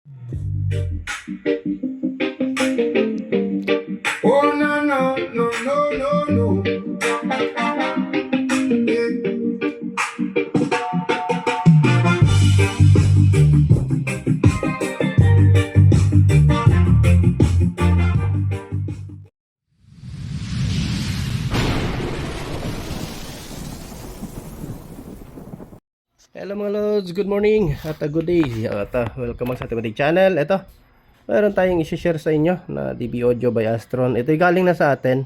Oh no no no no no no. Hello mga lods, good morning at a good day at welcome sa ating channel. Ito, meron tayong isi-share sa inyo na DB Audio by Astron. Ito'y galing na sa atin.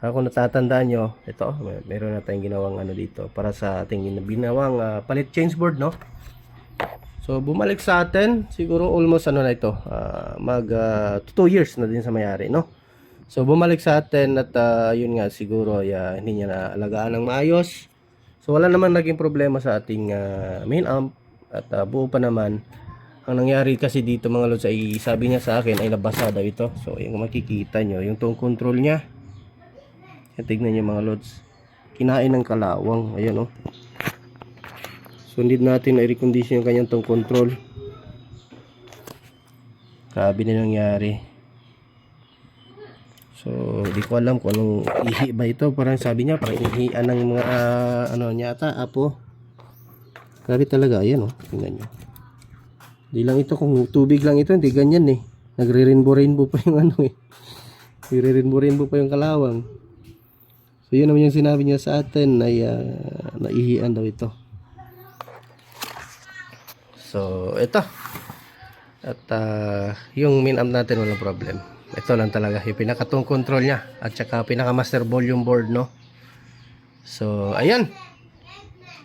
Kung natatandaan nyo, ito, meron na tayong ginawang ano dito para sa ating ginawang palit change board, no? So bumalik sa atin, siguro almost ano na ito, 2 years na din sa mayari, no? So bumalik sa atin at yun nga siguro hindi niya na alagaan ng maayos. So wala naman naging problema sa ating main amp at buo pa naman. Ang nangyari kasi dito mga lods ay sabi niya sa akin ay nabasa daw ito. So yung makikita nyo, yung tone control niya. Yan, tignan nyo mga lods. Kinain ng kalawang. Ayan o. So need natin i-recondition yung kanyang tone control. Grabe na nangyari. So, di ko alam kung anong ihi ba ito. Parang sabi niya, parang ihian ng mga ano niya ata, apo. Grabe talaga, ayan oh. Tingnan nyo. Di lang ito, kung tubig lang ito, hindi ganyan eh. Nagre-rainbow-rainbow pa yung ano eh. Nagre-rainbow-rainbow pa yung kalawang. So, yun naman yung sinabi niya sa atin ay naihian daw ito. So, ito. At yung min amp natin walang problem. Ito lang talaga yung pinaka-tone control niya at saka pinaka-master volume board, no? So, ayan.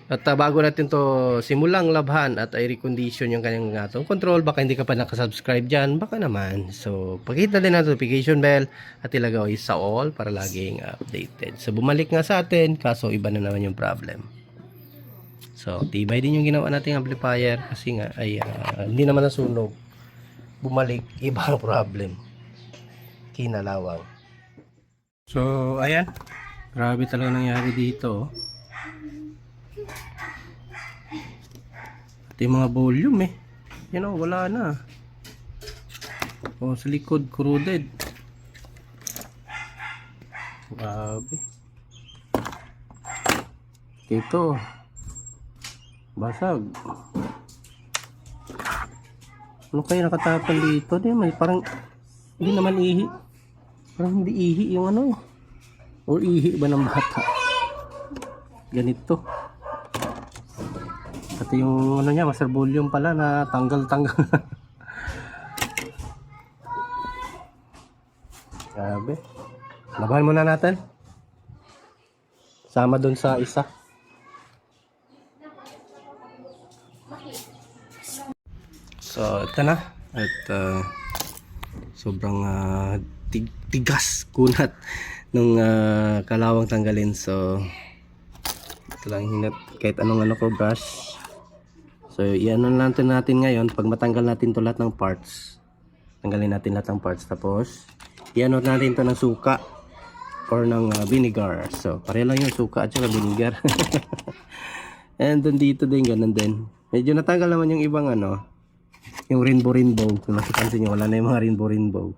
At bago natin to simulang labhan at i-recondition yung kanyang tone control, baka hindi ka pa nakasubscribe dyan, baka naman. So, pakita din ang notification bell at ilagay sa all para laging updated. So, bumalik nga sa atin, kaso iba na naman yung problem. So, tibay din yung ginawa nating amplifier kasi nga ay hindi naman nasunog. Bumalik, iba ang problem. Kinalawang. So, ayan. Grabe talaga nangyari dito. At yung mga volume eh. Yan o, wala na. O, sa likod, corroded. Grabe. Ito. Basag. Ano kaya nakatapan dito? Parang hindi naman ihi. Parang hindi ihi yung ano. Or ihi ba ng bata? Ganito. At yung ano niya, master volume pala na tanggal-tanggal. Grabe. Labahan muna natin. Sama dun sa isa. So, ito na. At sobrang tigas kunat nung kalawang tanggalin. So ito lang hinat kahit anong ano ko brush. So iano lang natin ngayon. Pag matanggal natin to lahat ng parts, tanggalin natin lahat ng parts, tapos iano natin to ng suka or ng vinegar. So pareho lang yung suka at saka vinegar. And then dito din ganun din. Medyo natanggal naman yung ibang ano, yung rainbow. Kung nakipansin nyo, wala na yung mga rainbow.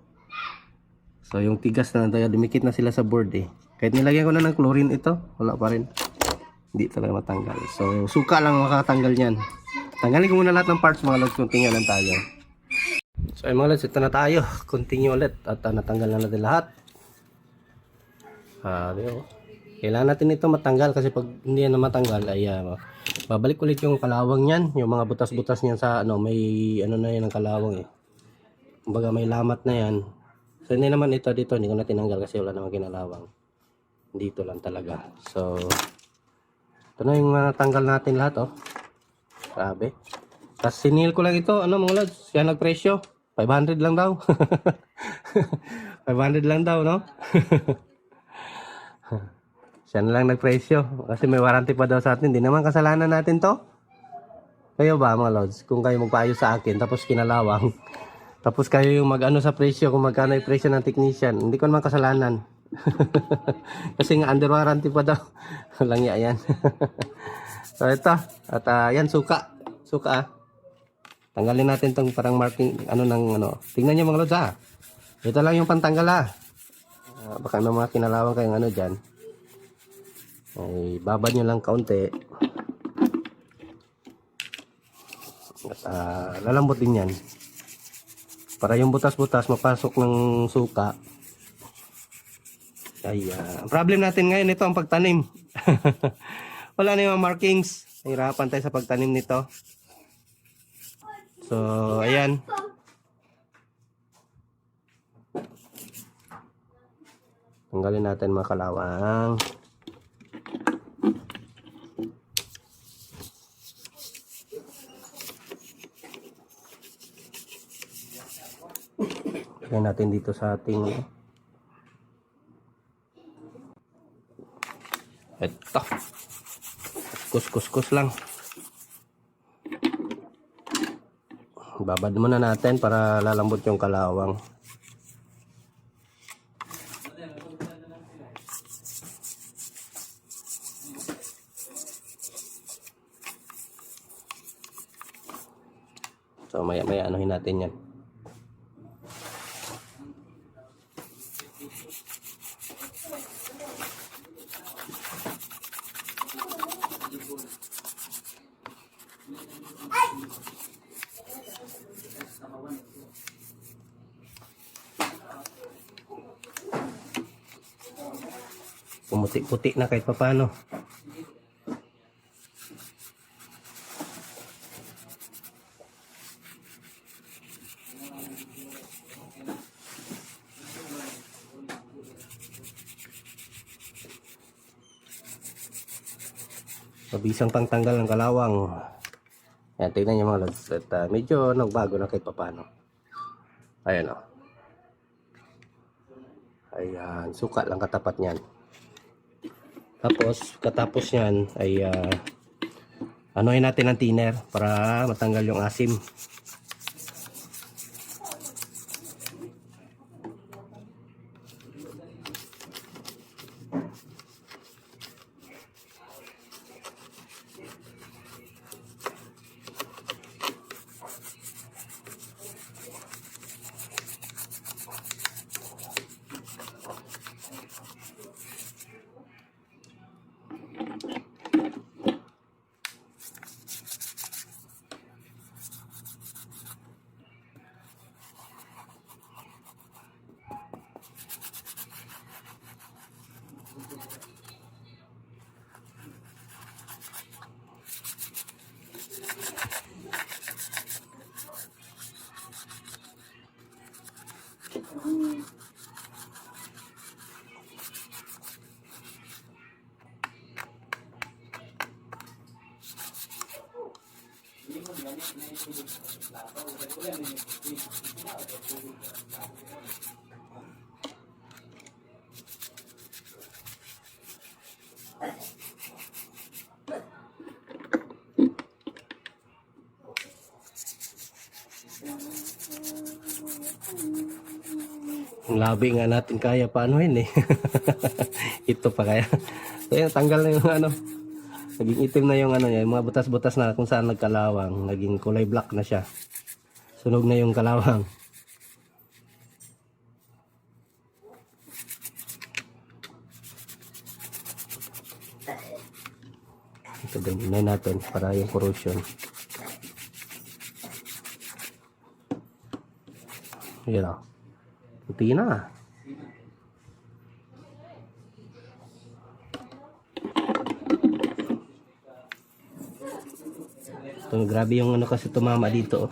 So yung tigas na tayo, dumikit na sila sa board eh. Kahit nilagyan ko na ng chlorine ito, wala pa rin. Hindi talaga matanggal. So suka lang makatanggal yan. Tanggalin ko muna lahat ng parts mga lods, continue lang tayo. So ay mga lods, ito na tayo. Continue ulit at natanggal na natin lahat. Kailangan natin ito matanggal kasi pag hindi yan na matanggal ay babalik ulit yung kalawang yan. Yung mga butas-butas niyan sa ano, may ano na yan ang kalawang eh. Kumbaga may lamat na yan. So hindi naman ito dito, hindi ko na tinanggal kasi wala namang kinalawang. Dito lang talaga. So ito na yung natanggal natin lahat oh. Grabe. Tapos sinil ko lang ito, ano mga lads, kaya nagpresyo 500 lang daw. 500 lang daw, no? Siya na lang nagpresyo kasi may warranty pa daw sa atin. Hindi naman kasalanan natin to. Kayo ba mga lods, kung kayo magpaayos sa akin tapos kinalawang, tapos kayo yung mag-ano sa presyo, kung magkano yung presyo ng technician, hindi ko naman kasalanan. Kasi nga under warranty pa daw. Walang yan. So ito, at yan suka Tanggalin natin tong parang marking, ano ng ano. Tingnan nyo mga lods ha. Ito lang yung pantanggal ha. Baka may mga kinalawang kayong ano dyan. Ay, babad nyo lang kaunti. At lalambot din yan. Para yung butas-butas mapasok ng suka. Ay, ang problem natin ngayon ito ang pagtanim. Wala na yung mga markings. Hirapan tayo sa pagtanim nito. So, ayan. Tanggalin natin mga kalawang. Lagyan natin dito sa ating ito. Kus lang. Babad muna natin para lalambot yung kalawang. So maya anuhin natin yan. Pumuti-puti na kahit papano. Mabisang pangtanggal ng kalawang. Ayan, tignan nyo mga lods. At medyo nagbago na kahit papano. Ayan o. Ayan, suka lang katapat niyan. Tapos, katapos yan ay anuhin natin ang thinner para matanggal yung asim. Ang labi nga natin kaya paanuhin eh. Ito pa kaya. So yan, tanggal na yung ano. Naging itim na yung ano niya, yung mga butas-butas na kung saan nagkalawang, naging kulay black na siya. Sunog na yung kalawang. Ito din natin para yung corrosion. Yan o. Puti na. Ito, grabe yung ano kasi tumama dito.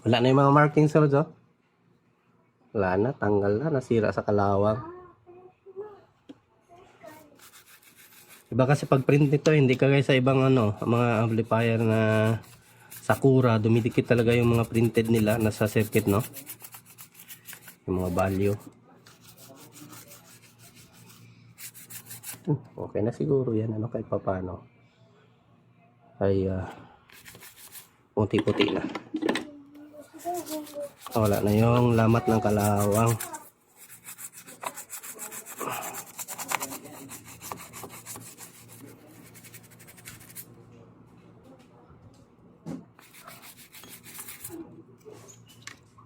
Wala na yung mga markings sa oh. Wala na, tanggal na, nasira sa kalawang. Iba kasi pag print nito, hindi kagaya sa ibang ano, mga amplifier na Sakura, dumidikit talaga yung mga printed nila nasa circuit, no? Yung mga value. Okay na siguro yan, ano, kahit papano ay puti-puti na. Wala na yung lamat ng kalawang.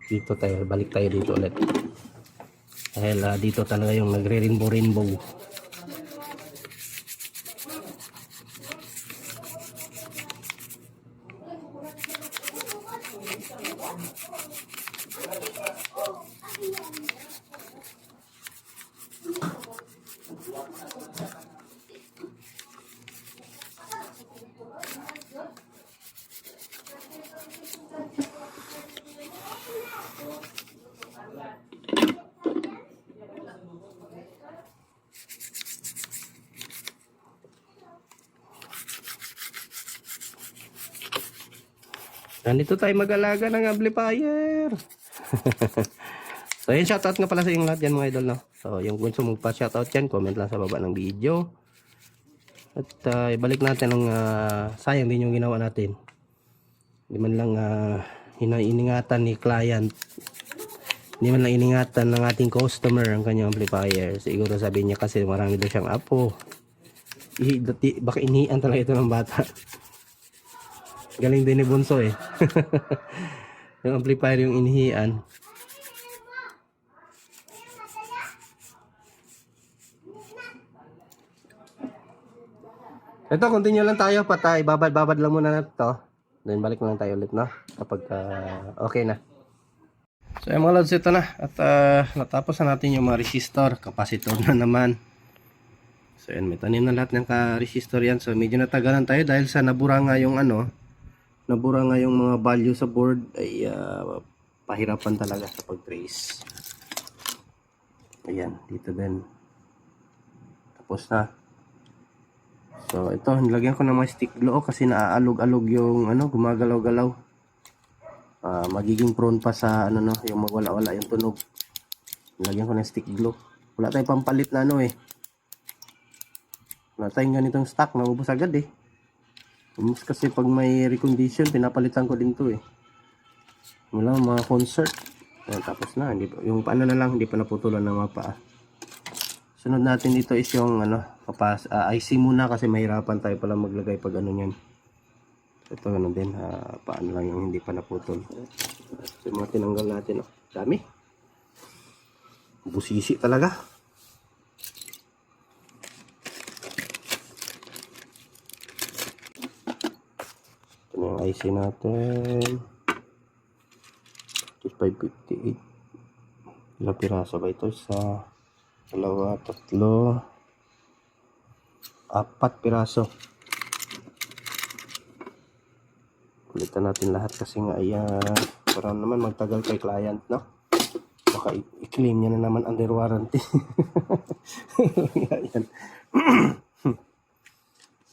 Dito tayo, balik tayo dito ulit. Dahil dito talaga yung nagre-rainbow. Nandito tayo mag-alaga ng amplifier. So yun, shoutout nga pala sa inyong lahat yan mga idol, no? So yung gusto magpa-shoutout yan, comment lang sa baba ng video. At ibalik natin ang sayang din yung ginawa natin. Hindi man lang iningatan ni client, hindi man lang iningatan ng ating customer ang kanyang amplifier. Siguro sabi niya kasi marami daw siyang apo. Baka inihian talaga ito ng bata. Galing din ni Bunso eh. Yung amplifier yung inihian. Ito, continue lang tayo. Patay, babad lang muna natin to. Then balik na lang tayo ulit, no? Kapag okay na. So yung mga lods, ito na. At natapos na natin yung mga resistor. Capacitor na naman. So yan, may tanim na lahat ng resistor yan. So medyo natagalan tayo dahil sa nabura nga yung nabura nga yung mga value sa board ay pahirapan talaga sa pag-trace. Ayan, dito din. Tapos na. So ito, nilagyan ko ng mga stick glue kasi naaalog-alog yung gumagalaw-galaw. Magiging prone pa sa yung magwala-wala yung tunog. Nilagyan ko ng stick glue. Wala tayong pampalit na wala tayong ganitong stock, naubos agad eh. Mas kasi pag may recondition, pinapalitan ko din to eh. Wala, mga concert. Ayan, tapos na. Yung paano na lang, hindi pa naputulan ng mga paa. Sunod natin dito is yung IC muna kasi mahirapan tayo pala maglagay pag yan. Ito ganun din. Paano lang yung hindi pa naputol. So, mga tinanggal natin. Dami. Busisi talaga. Yung IC natin 558. Ilang piraso ba ito? Isa, dalawa, tatlo, 4 piraso. Kulitan natin lahat kasi nga para naman magtagal kay client, no? Baka i-claim niya na naman under warranty. Yan.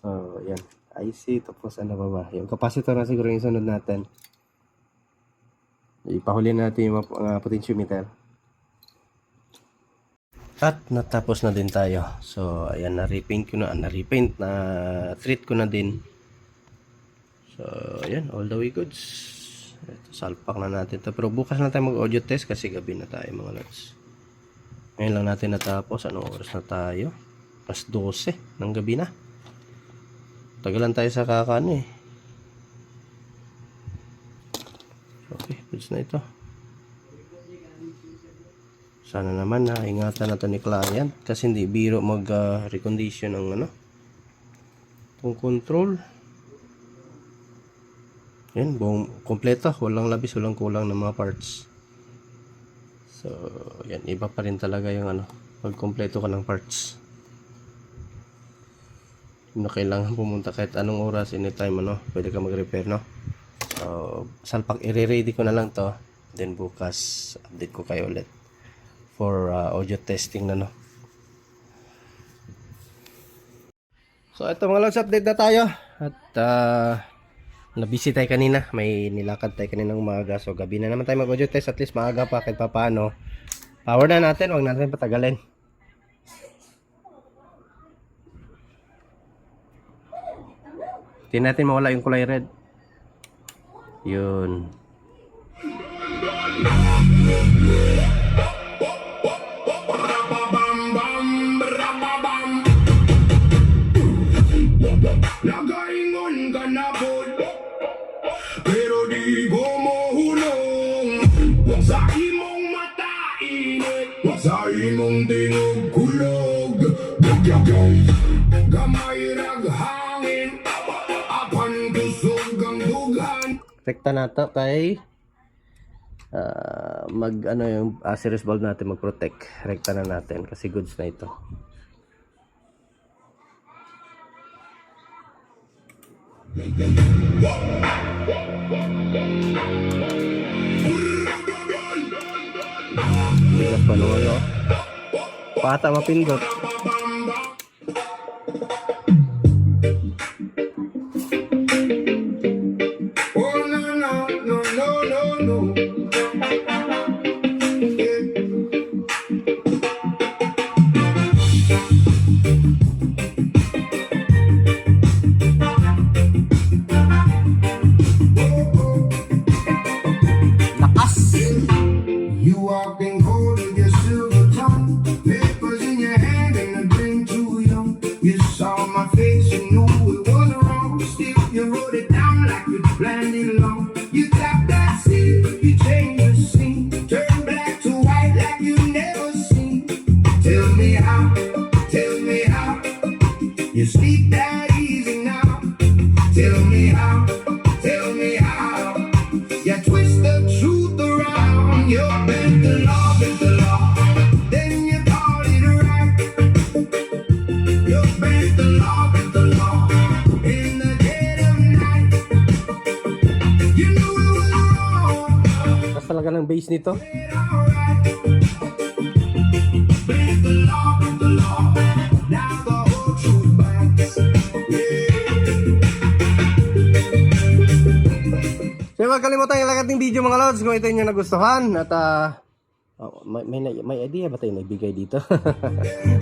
So yan, IC, tapos ano ba? Yung capacitor na siguro yung sunod natin. Ipahuli natin yung potentiometer. At natapos na din tayo. So ayan, na-repaint ko na, treat ko na din. So ayan, all the way goods. Ito, salpak na natin to. Pero bukas na tayo mag-audio test kasi gabi na tayo mga lods. Ngayon lang natin natapos. Anong oras na tayo? Pas 12 ng gabi na. Tagalan tayo sa kakano eh. Okay, goods na ito. Sana naman na ingatan na to ni client kasi hindi biro mag-recondition ng itong control. Yan, buong kompleto, walang labis, walang kulang ng mga parts. So, yan, iba pa rin talaga yung pag kompleto ka ng parts. Na kailangan pumunta kahit anong oras, anytime pwede ka mag-repair, no? So, salpak i-ready ko na lang to. Then bukas update ko kayo ulit for audio testing na, no? So ito mga lods, update na tayo. At na-busy tayo kanina, may nilakad tayo kaninang umaga. So gabi na naman tayo mag-audio test, at least maaga pa kahit papaano. Power na natin, huwag natin patagalin. Hindi natin mawala yung kulay red. Yun. Nagaingon ka na po, pero di ko mahulong. Sa imong mata init, sa imong tingog kulog. Gamay raghangin, apan kusog ang dugan. Rekta na to kay mag ano yung series valve natin mag-protect. Rekta na natin kasi goods na ito. Bigas pa naman, no? Pata mapindot. Oh no no no no no no. You walking cold with your silver tongue, papers in your hand and a drink too young. You saw my face, you knew it was wrong. Still, you wrote it down like you planned it long. You tapped that seal, you changed the scene, turned black to white like you never seen. Tell me how, you sleep that easy now. Tell me how, you twist the truth around. You bent the law, then you call it right. You bent the law, in the dead of night. You knew it was wrong, Tapos talaga ng base nito. it alright. Bent the law, now the whole truth bites. So huwag kalimutan yung lagat ng video mga lods kung ito yung nagustuhan. At may idea ba tayo nagbigay dito?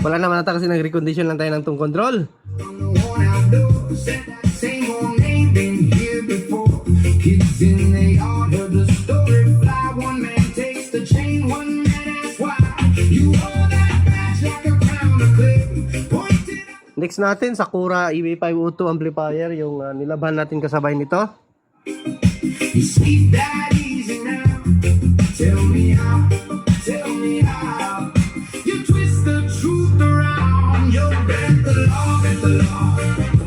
Wala naman ata kasi nag-recondition lang tayo ng tong control. On the worn out door, said that same old name, been here before. Kids in the yard heard the story fly. One man takes the chain, one man asks why. You hold that badge like a crown of clay. Pointed out. Next natin, Sakura EV502 amplifier, yung nilabhan natin kasabay nito. You sleep that easy now. Tell me how, you twist the truth around. You bent the law,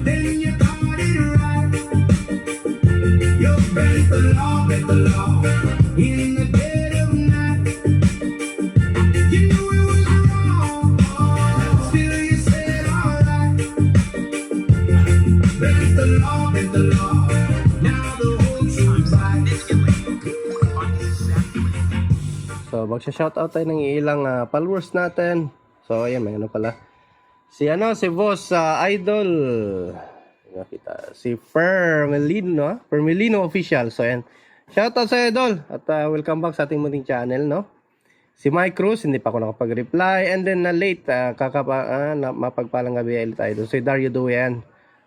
then you got it right. You bent the law, in the dead of night. You knew it was wrong, still you said alright. Bent the law, now the whole truth bites. So magsha-shoutout tayo ng ilang followers natin. So ayan, may ano pala. Si Boss Idol. Nakita si Permelino official. So ayan. Shoutout sa Idol at welcome back sa ating munting channel, no. Si Mike Cruz, hindi pa ako nakapag-reply, and then late mapagpalang gabi ulit Idol. Si Dario Duyan.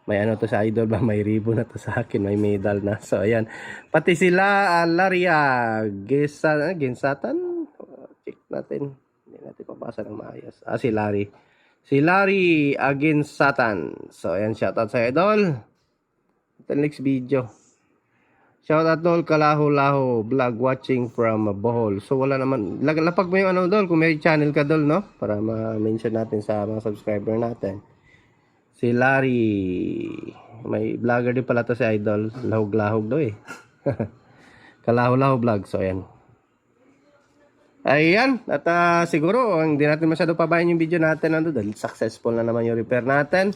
May ano to sa Idol ba? May ribbon na to sa akin, may medal na. So ayan. Pati sila Laria Ginsatan. Check natin. Hindi natin papasa ng maayos. Si Larry. Si Larry Ginsatan. So ayan, shoutout sa Idol. Ito next video. Shoutout Dol Kalaho-Laho vlog watching from Bohol. So wala naman. Lapag mo yung ano Dol, kung may channel ka Dol, no? Para ma-mention natin sa mga subscriber natin. Si Larry, may vlogger din pala to si Idol. Lahog-lahog daw eh. Kalaho-laho vlog. So ayan. Ayan. At siguro, hindi natin masyado pabayan yung video natin. Dahil successful na naman yung repair natin.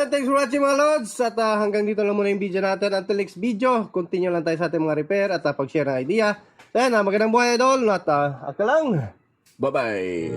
Ayan, thanks for watching mga lods. At hanggang dito lang muna yung video natin. Until next video, continue lang tayo sa ating mga repair at pag-share ng idea. So, ayan, magandang buhay idol. At ako lang. Bye-bye.